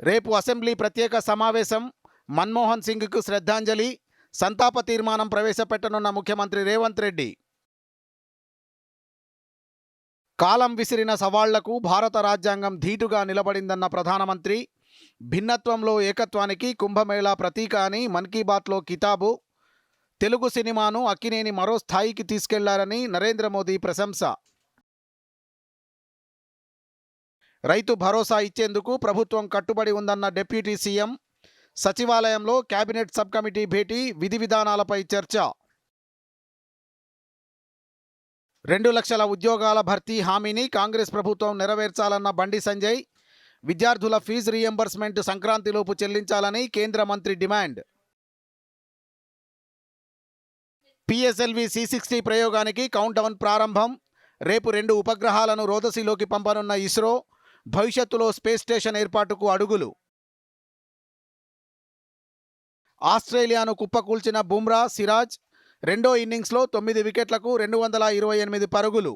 రేపు అసెంబ్లీ ప్రత్యేక సమావేశం. మన్మోహన్ సింగ్కు శ్రద్ధాంజలి. సంతాప తీర్మానం ప్రవేశపెట్టనున్న ముఖ్యమంత్రి రేవంత్ రెడ్డి. కాలం విసిరిన సవాళ్లకు భారత రాజ్యాంగం ధీటుగా నిలబడిందన్న ప్రధానమంత్రి. భిన్నత్వంలో ఏకత్వానికి కుంభమేళా ప్రతీక అని మన్ కీ బాత్లో కితాబు. తెలుగు సినిమాను అక్కినేని మరో స్థాయికి తీసుకెళ్లారని నరేంద్ర మోదీ ప్రశంస. రైతు భరోసా ఇచ్చేందుకు ప్రభుత్వం కట్టుబడి ఉందన్న డిప్యూటీ సీఎం. సచివాలయంలో కేబినెట్ సబ్ కమిటీ భేటీ, విధి విధానాలపై చర్చ. 2 లక్షల ఉద్యోగాల భర్తీ హామీని కాంగ్రెస్ ప్రభుత్వం నెరవేర్చాలన్న బండి సంజయ్. విద్యార్థుల ఫీజు రీయింబర్స్మెంట్ సంక్రాంతిలోపు చెల్లించాలని కేంద్ర మంత్రి డిమాండ్. పిఎస్ఎల్వి C60 ప్రయోగానికి కౌంట్డౌన్ ప్రారంభం. రేపు 2 ఉపగ్రహాలను రోదసిలోకి పంపనున్న ఇస్రో. భవిష్యత్తులో స్పేస్ స్టేషన్ ఏర్పాటుకు అడుగులు. ఆస్ట్రేలియాను కుప్పకూల్చిన బుమ్రా, సిరాజ్. రెండో ఇన్నింగ్స్లో 9 వికెట్లకు 228 పరుగులు.